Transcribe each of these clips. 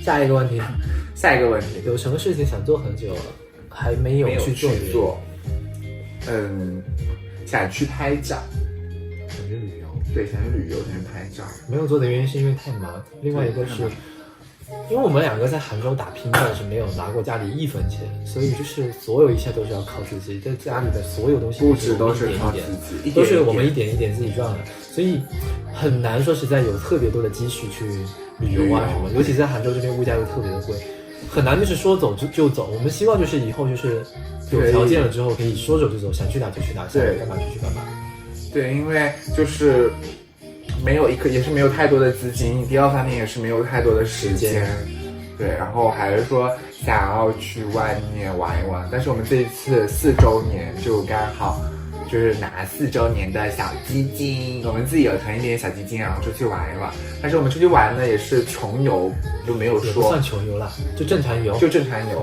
下一个问题，有什么事情想做很久了，还没有去做？想去拍照，想去旅游。对，想去旅游，想去拍照。没有做的原因是因为太忙，另外一个是因为我们两个在杭州打拼，但是没有拿过家里1分钱，所以就是所有一切都是要靠自己，在家里的所有东西布置都是靠自己，都是我们一点一点自己赚的，所以很难说实在有特别多的积蓄去旅游啊什么，尤其在杭州这边物价又特别的贵，很难就是说走就走。我们希望就是以后就是有条件了之后可以说走就走，想去哪就去哪，想干嘛就去干嘛。对，因为就是也是没有太多的资金，第二方面也是没有太多的时间。对，然后还是说想要去外面玩一玩，但是我们这一次4周年就刚好就是拿4周年的小基金，我们自己有存一点小基金，然后出去玩一玩。但是我们出去玩呢也是穷游，就没有说也不算穷游啦，就正常游，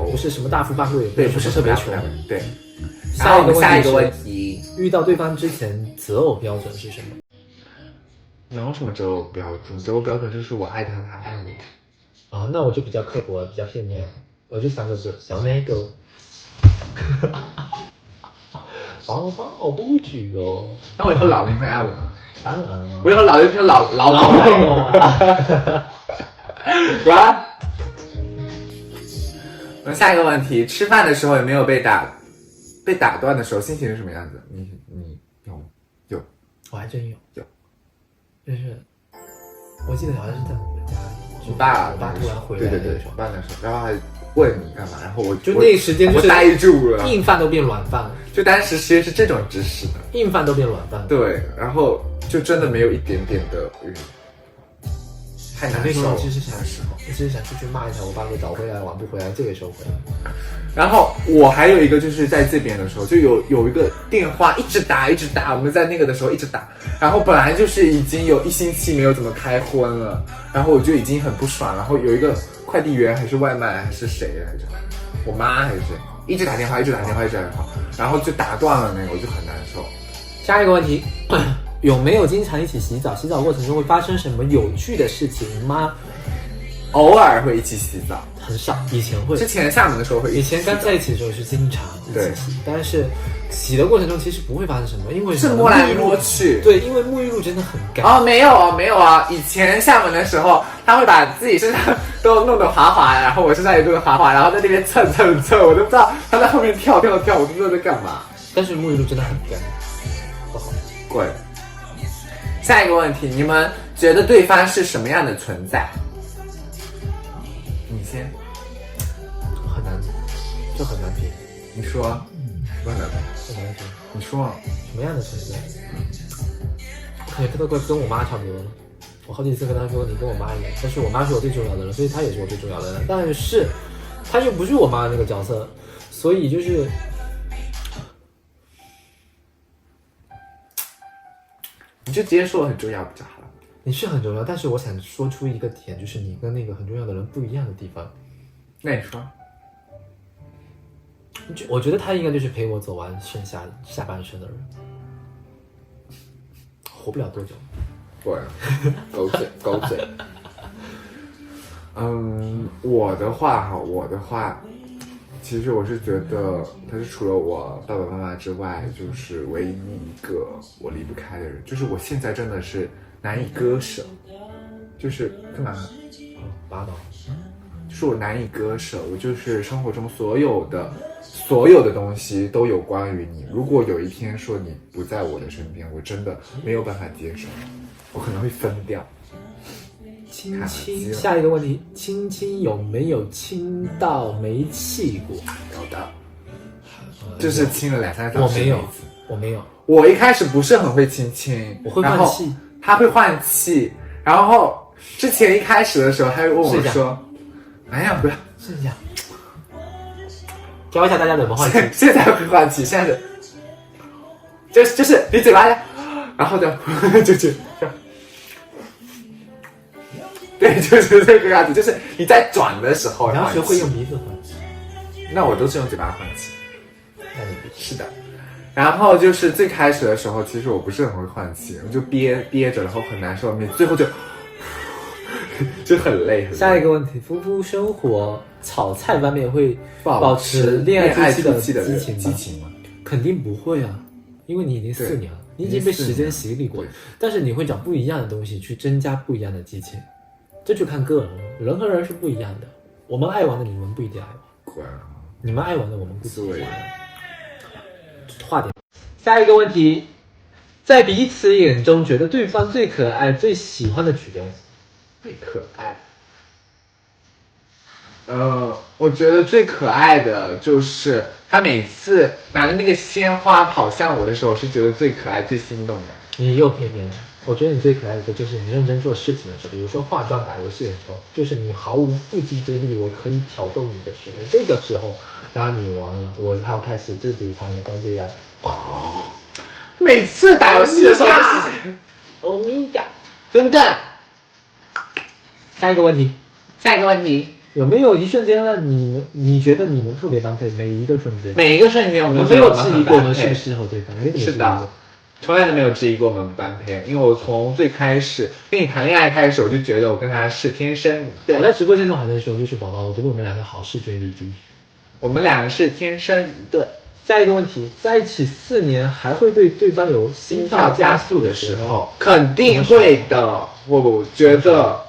不是什么大富大贵，对，不是特别穷。对。下一个问题，遇到对方之前择偶标准是什么？哪有什么择偶标准？择偶标准就是我爱他，他爱我。啊，那我就比较刻薄，比较片面，我就3个字：小奶狗。宝宝不举哦。那我以后老了你会爱我吗？当然了。我以后老了就老狗爱我。软。我们下一个问题：吃饭的时候有没有被打断的时候，心情是什么样子？你有？我还真有。就是我记得好像是在我们家里，我爸突然回来的时候，对，那时候，然后还问你干嘛，然后我就那时间就是呆住了，硬饭都变软饭了，就当时其实是这种知识的，硬饭都变软饭了。对，然后就真的没有一点点的太难受了。其实想出去骂一下我爸，会早回来晚不回来，这个时候回来。然后我还有一个就是在这边的时候，就有一个电话一直打，我们在那个的时候一直打，然后本来就是已经有1星期没有怎么开荤了，然后我就已经很不爽，然后有一个快递员还是外卖还是谁来着，我妈还是谁，一直打电话，然后就打断了那个，我就很难受。下一个问题，有没有经常一起洗澡？洗澡过程中会发生什么有趣的事情吗？偶尔会一起洗澡，很少，以前会。之前厦门的时候会一起洗澡，以前刚在一起的时候是经常一起洗，但是洗的过程中其实不会发生什么，因为是摸来摸去。对，因为沐浴露真的很干。哦，没有啊！以前厦门的时候，他会把自己身上都弄得滑滑，然后我身上也弄得滑滑，然后在那边蹭，我都不知道他在后面跳，我都不知道在干嘛。但是沐浴露真的很干，不好。贵。下一个问题，你们觉得对方是什么样的存在？你先。很难，就很难评。你说。很难评。你说。什么样的存在？我感觉都跟我妈差不多。我好几次跟她说你跟我妈一样，但是我妈是我最重要的人，所以她也是我最重要的人。但是她又不是我妈那个角色，所以就是你就直接说我很重要比较好。你是很重要，但是我想说出一个点，就是你跟那个很重要的人不一样的地方。那你说。我觉得他应该就是陪我走完剩下下半生的人，活不了多久。对，狗嘴。我的话，其实我是觉得他是除了我爸爸妈妈之外，就是唯一一个我离不开的人，就是我现在真的是难以割舍，就是干嘛？拔刀。就是我难以割舍，我就是生活中所有的东西都有关于你。如果有一天说你不在我的身边，我真的没有办法接受，我可能会疯掉。亲，下一个问题，亲有没有亲到没气过？有的，就是亲了2-3次。我没有。我一开始不是很会亲，我会换气，他会换气。然后之前一开始的时候，他会问我说：“哎呀，不要试一下。”教一下大家怎么换气。现在会换气，现在就是你嘴巴，然后就对，就是这个样子，就是你在转的时候，你要学会用鼻子换气。那我都是用嘴巴换气。那你是的。然后就是最开始的时候，其实我不是很会换气，我就憋着，然后很难受，最后就就很累。下一个问题，夫妇生活炒菜方面会保持恋爱初期的激情吗？肯定不会啊，因为你已经4年了，你已经被时间洗礼过了。但是你会找不一样的东西去增加不一样的激情，这就看个人了，人和人是不一样的。我们爱玩的你们不一定爱玩，你们爱玩的我们不喜欢。话点。下一个问题，在彼此眼中觉得对方最可爱、最喜欢的举动，最可爱。我觉得最可爱的就是他每次拿着那个鲜花跑向我的时候，是觉得最可爱、最心动的。你又偏偏了。我觉得你最可爱的就是你认真做事情的时候，比如说化妆、打游戏的时候，就是你毫无缚鸡之力，我可以挑逗你的时候，这个时候，然后你完了，我还要开始自己旁边这样。每次打游戏的时候就是欧米伽，真的。下一个问题，有没有一瞬间让你觉得你们特别般配？每一个瞬间，我们没有质疑过我们适不适合对方，是的，从来都没有质疑过我们般配，因为我从最开始跟你谈恋爱开始，我就觉得我跟他是天生的。我在直播间中还在说，就是宝宝，我觉得我们两个好势均力敌，我们两个是天生的。下一个问题，在一起4年还会对对方有心跳加速的时候？肯定会的。我觉得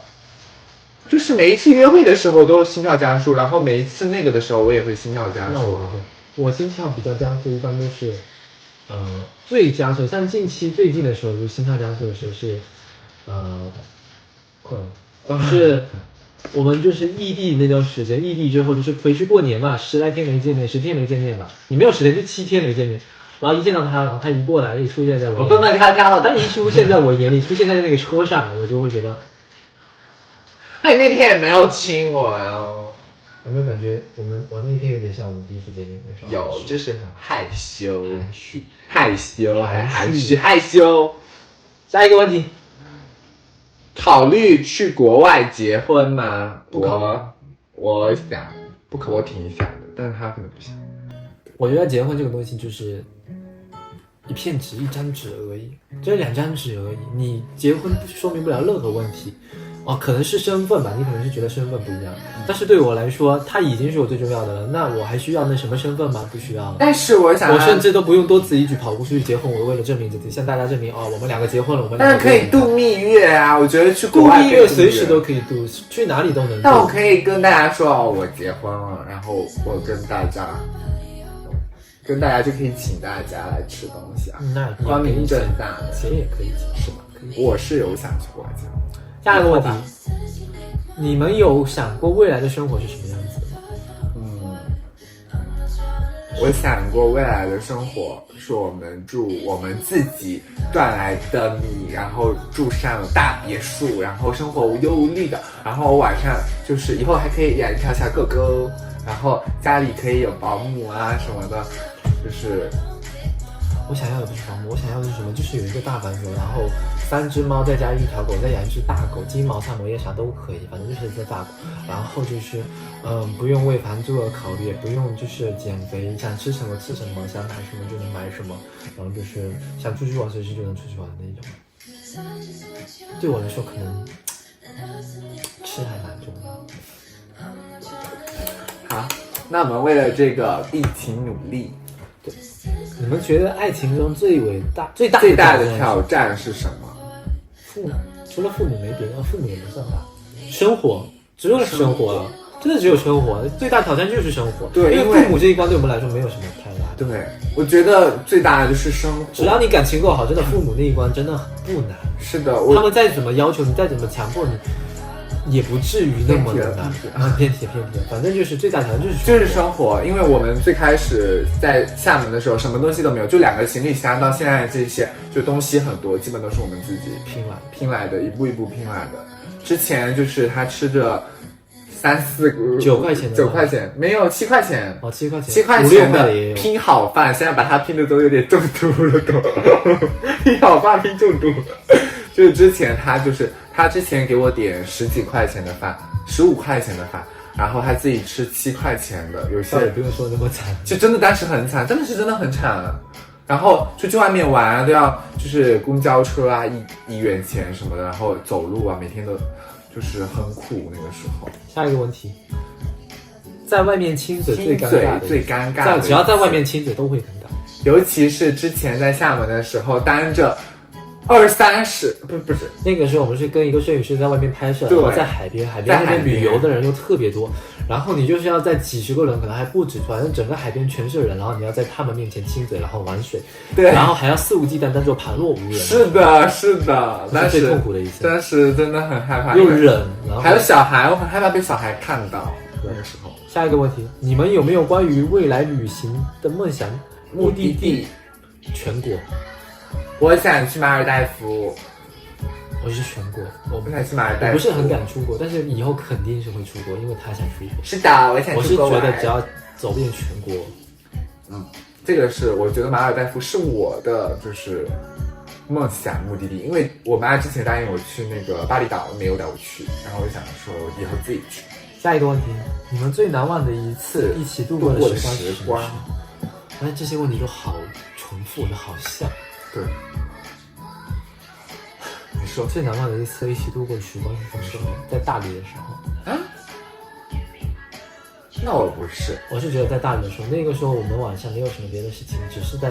就是每一次约会的时候都心跳加速，然后每一次那个的时候我也会心跳加速。那我不会，我心跳比较加速一般都是最加速，像最近的时候，就心跳加速的时候是是我们就是异地那段时间，异地之后就是回去过年嘛，10来天没见面，10天没见面吧，你没有10天就7天没见面，然后一见到他，然后他一过来一出现在我笨笨咔咔了，他一出现在我眼里，出现在那个车上，我就会觉得，那你那天也没有亲我哦。有没有感觉我那天有点像我们第一次见面的时候？有，就是害羞。下一个问题，考虑去国外结婚吗？我想，我挺想的，但是他可能不想。我觉得结婚这个东西就是一片纸、一张纸而已，这2张纸而已。你结婚说明不了任何问题。可能是身份吧，你可能是觉得身份不一样，但是对我来说，他已经是我最重要的了。那我还需要那什么身份吗？不需要了。但是我甚至都不用多此一举跑过去结婚，我为了证明自己，向大家证明我们2个结婚了，我们2个。但是可以度蜜月啊，我觉得去国外度蜜月随时都可以度，去哪里都能度。但我可以跟大家说我结婚了，然后我跟大家就可以请大家来吃东西啊，那光明正大的，钱也可以请，是吧？可以。我是有想去国外结婚。下一个问题，你们有想过未来的生活是什么样子的吗？我想过未来的生活是我们住我们自己赚来的米，然后住上大别墅，然后生活无忧无虑的，然后晚上就是以后还可以养一条小狗狗，然后家里可以有保姆啊什么的，就是我想要的不是保姆，我想要的是什么？就是有一个大房子，然后3只猫再加1条狗，再养1只大狗，金毛、萨摩耶啥都可以，反正就是一只大狗。然后就是不用为房租而考虑，也不用就是减肥，想吃什么吃什么，想买什么就能买什么，然后就是想出去玩随时就能出去玩的那种。对我来说，可能吃还蛮重要的。好，那我们为了这个一起努力。对，你们觉得爱情中最大的挑战是什么？父母，除了父母没别的，父母也不算大。生活，只有生活了，真的只有生活。最大挑战就是生活。对，因为父母这一关对我们来说没有什么太大的。对，我觉得最大的就是生活。只要你感情够好，真的父母那一关真的不难。是的，他们再怎么要求你，再怎么强迫你。也不至于那么的难，偏题，反正就是最大挑战就是生活，因为我们最开始在厦门的时候，什么东西都没有，就2个行李箱，到现在这些就东西很多，基本都是我们自己拼来的，一步一步拼来的。之前就是他吃着3、4个9块钱，9块钱没有7块钱，7块钱，7块钱的拼好饭，现在把它拼的都有点中毒了都，拼好饭拼中毒了。就是之前他之前给我点10几块钱的饭，15块钱的饭，然后他自己吃7块钱的，有些也不用说那么惨，就真的当时很惨，真的很惨。然后出去外面玩啊，都要就是公交车啊1元钱什么的，然后走路啊，每天都就是很苦那个时候。下一个问题，在外面亲嘴最尴尬的，最尴尬的，只要在外面亲嘴都会尴尬，尤其是之前在厦门的时候，担着20-30，不是那个时候我们是跟一个摄影师在外面拍摄，对然后在海边那边旅游的人又特别多，然后你就是要在几十个人，可能还不止，反正整个海边全是人，然后你要在他们面前亲嘴，然后玩水，对，然后还要肆无忌惮，当做旁若无人。是的，是的，那是最痛苦的一次。当时真的很害怕，又忍，然后还有小孩，我很害怕被小孩看到。那个时候，下一个问题，你们有没有关于未来旅行的梦想目的地？全国。我想去马尔代夫。我是全国，我不想去马尔代夫，我不是很敢出国，但是以后肯定是会出国，因为他想出国。是的，我想出国。我是觉得只要走遍全国，这个是我觉得马尔代夫是我的就是梦想目的地，因为我妈之前答应我去那个巴厘岛，没有带我去，然后我想说以后自己去。下一个问题，你们最难忘的一次一起度过的时光？哎，这些问题都好重复，都好像。对。你说最难忘的一次一起度过的时光是什么时候？在大理的时候。啊？那我不是，我是觉得在大理的时候，那个时候我们晚上没有什么别的事情，只是在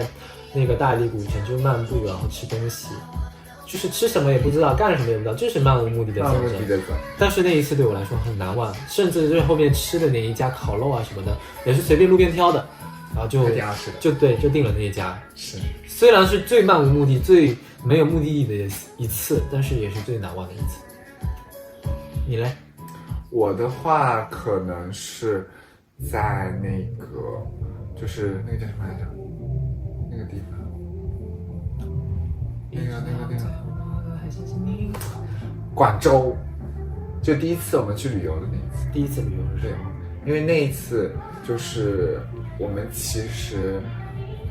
那个大理古城就漫步，然后吃东西，就是吃什么也不知道，干什么也不知道，就是漫无目的的走着。但是那一次对我来说很难忘，甚至就是后面吃的那一家烤肉啊什么的，也是随便路边挑的，然后就定了那一家。是，虽然是最漫无目的、最没有目的地的一次，但是也是最难忘的一次。你嘞？我的话可能是在那个，就是那个叫什么来着？那个地方，广州，就第一次我们去旅游的那一次。第一次旅游是这样，因为那一次就是我们其实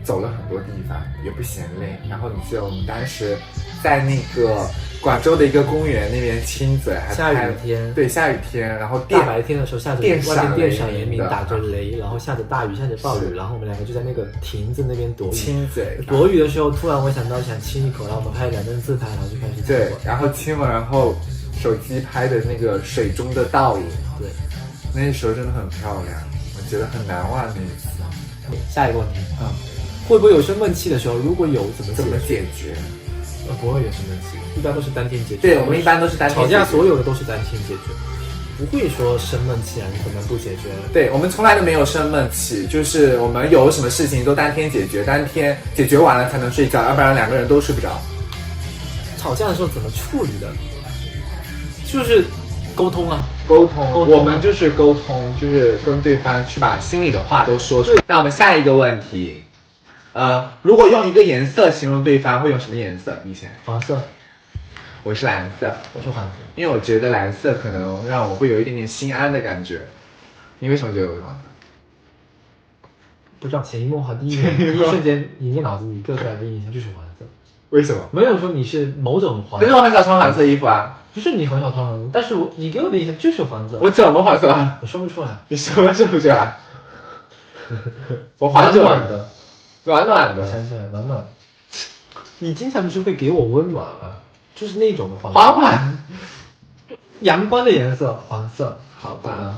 走了很多地方，也不嫌累。然后你记得我们当时在那个广州的一个公园那边亲嘴，还下雨天，对，下雨天，然后大白天的时候下着外面电闪雷鸣，打着雷，然后下着大雨，下着暴雨，然后我们两个就在那个亭子那边躲雨亲嘴。躲雨的时候，突然我想到想亲一口，然后我们拍了2张自拍，然后就开始亲。对，然后亲了，然后手机拍的那个水中的倒影，对，那时候真的很漂亮，我觉得很难忘那一次。下一个问题，会不会有生闷气的时候？如果有，怎么解决？不会有生闷气，一般都是当天解决。对，我们一般都是当天解决。吵架所有的都是当天解决，不会说生闷气啊，你可能不解决。对，我们从来都没有生闷气，就是我们有什么事情都当天解决，当天解决完了才能睡觉，要不然2个人都睡不着。吵架的时候怎么处理的？就是沟通啊，沟通，我们就是沟通，就是跟对方去把心里的话都说出来。那我们下一个问题，如果用一个颜色形容对方，会用什么颜色？以前黄色，我是蓝色，我是黄色，因为我觉得蓝色可能让我会有一点点心安的感觉。你为什么觉得我是黄色？不知道，潜移默化，第一瞬间你脑子里各出来的印象就是黄色。为什么？没有说你是某种黄色，可是我很少穿黄色衣服啊。不是你很少穿黄色，但是你给我的印象就是黄色。我怎么黄色啊？我说不出来。你说不出来？我黄暖的，暖暖的。想起来，暖暖。你经常不是会给我温暖啊？就是那种的黄色。黄，阳光的颜色，黄色。好吧。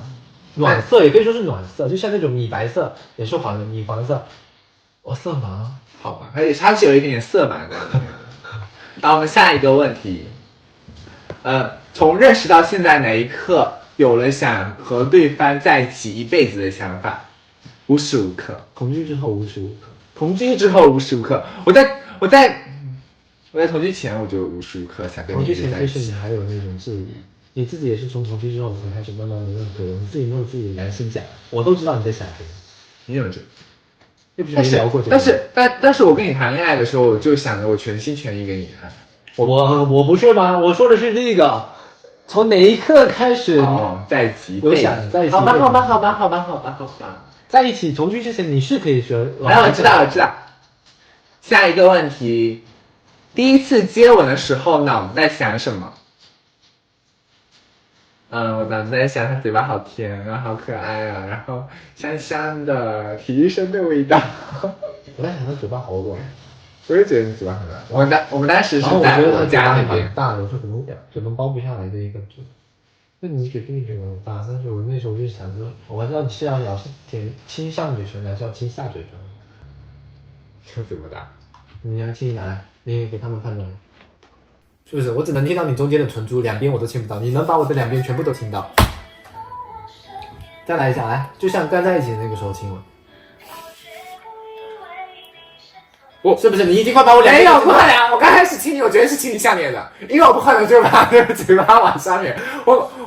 暖色也可以说是暖色，就像那种米白色也是黄的，米黄色。我色盲。好吧，而且它是有一点点色盲的。那我们下一个问题，从认识到现在哪一刻有了想和对方在一起一辈子的想法？无时无刻。同居之后无时无刻。同居之后无时无刻。我在同居前我就无时无刻想跟你在一起。同居前就是你还有那种质疑，你自己也是从同居之后才开始慢慢的认可，你自己没有自己的良心讲，我都知道你在想什么。你怎么知道？又不是没聊过这个。但是我跟你谈恋爱的时候，我就想着我全心全意跟你谈。我不是吗？我说的是这个，从哪一刻开始在一起？有想在一起？好吧。在一起同居之前，你是可以说。我知道。下一个问题，第一次接吻的时候，脑子在想什么？我脑子在想他嘴巴好甜啊，好可爱啊，然后香香的提升的味道。我在想他嘴巴好软。我也觉得你嘴巴很软。我们当时是在我家那边。大的，就可能包不下来的一个。那你决定这个吧，但是我那时候就想着，我知道你是要填亲上嘴唇还是要亲下嘴唇？这怎么打？你要亲哪？你给他们判断，是不是？我只能听到你中间的唇珠，两边我都亲不到。你能把我的两边全部都亲到？再来一下，来，就像刚在一起的那个时候亲吻。我是不是你已经快把我两边没有不可能，我刚开始亲你，我绝对是亲你下面的，因为我不可能就把那个嘴巴往上面。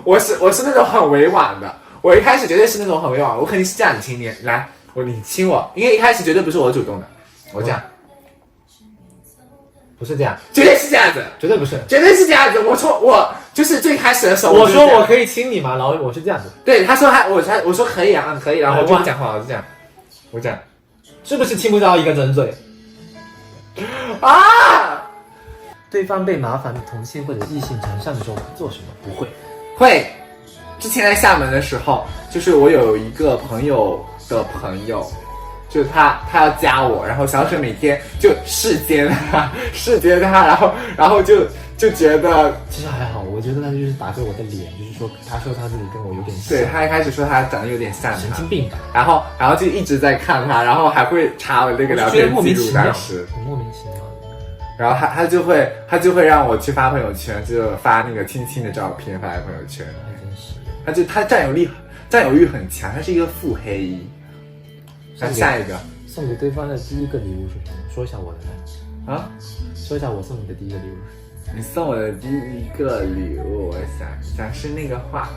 我是那种很委婉的，我一开始绝对是那种很委婉，我肯定是这样亲你，来，你亲我，因为一开始绝对不是我主动的，我这样，不是这样，绝对是这样子，绝对不是。绝对是这样子。我就是最开始的时候，我说我可以亲你吗？然后我是这样子。对，他说我说可以啊，可以，然后我就不讲话，我就这样，我这样，是不是亲不到一个人嘴？啊！对方被麻烦同性或者异性缠上的时候做什么？不会。会。之前在厦门的时候，就是我有一个朋友的朋友，就是他要加我，然后小水每天就视奸他，然后就觉得其实还好，我觉得他就是打着我的脸，就是说他说他自己跟我有点像。对，他一开始说他长得有点像他，神经病吧。然后就一直在看他，然后还会查我那个聊天记录当时，莫名其妙。然后他就会让我去发朋友圈，就发那个亲亲的照片发在朋友圈。还真是。他占有欲很强，他是一个腹黑。那下一个送给对方的第一个礼物是什么？说一下我的来。啊？说一下我送你的第一个礼物。你送我的第一个礼物，我想一下，是那个画。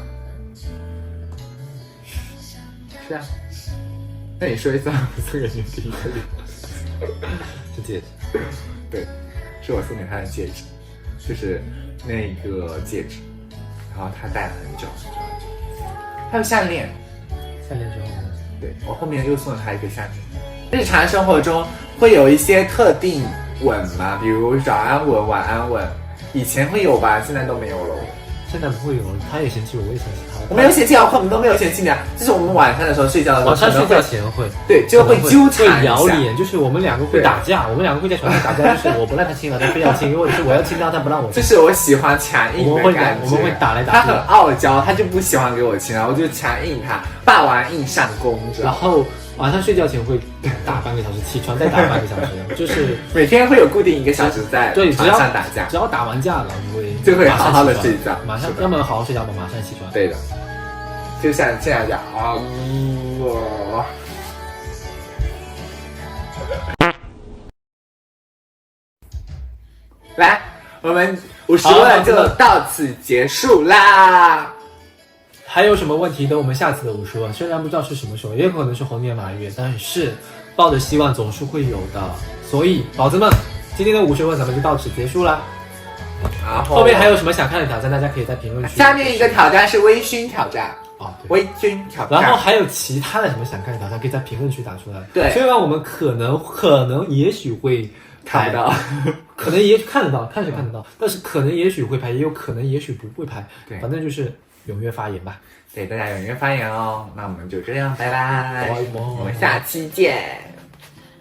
是啊。那你说一下我送给你第一个礼物。是戒指。对，是我送给他的戒指，就是那个戒指，然后他戴了很久很久很久。还有项链。项链之后呢？对，我后面又送了他一个项链。日常生活中会有一些特定吻吗？比如早安吻、晚安吻，以前会有吧，现在都没有了。现在不会有，他也嫌弃我，我也嫌弃他。我没有嫌弃我们都没有嫌弃你啊。就是我们晚上的时候睡觉的时候，晚上睡觉前会，对，就会纠缠会摇脸，就是我们两个会打架，我们两个会在床上打架，就是我不让他亲了，他非要亲，或者是我要亲他，他不让我亲。就是我喜欢强硬的感觉，我们会打来打去。他很傲娇，他就不喜欢给我亲，然后我就强硬他，霸王硬上弓。然后晚上睡觉前会打半个小时，起床再打半个小时，就是每天会有固定1个小时在床上打架。只要打完架了，就会好好的睡觉，马上要么好好睡觉，马上起床。对的，就像现在这样来，我们50问就到此结束啦。还有什么问题等我们下次的50问，虽然不知道是什么时候，也有可能是猴年马月，但是抱着希望总是会有的。所以宝子们，今天的50问咱们就到此结束啦。后面还有什么想看的挑战，大家可以在评论区。下面一个挑战是微醺挑战哦，微醺挑战。然后还有其他的什么想看的挑战，可以在评论区打出来。对，虽然我们可能也许会看不到，可能也许看得到，看是看得到，但是可能也许会拍，也有可能也许不会拍。对，反正就是踊跃发言吧。对，大家踊跃发言哦。那我们就这样，拜拜，拜拜，我们下期见。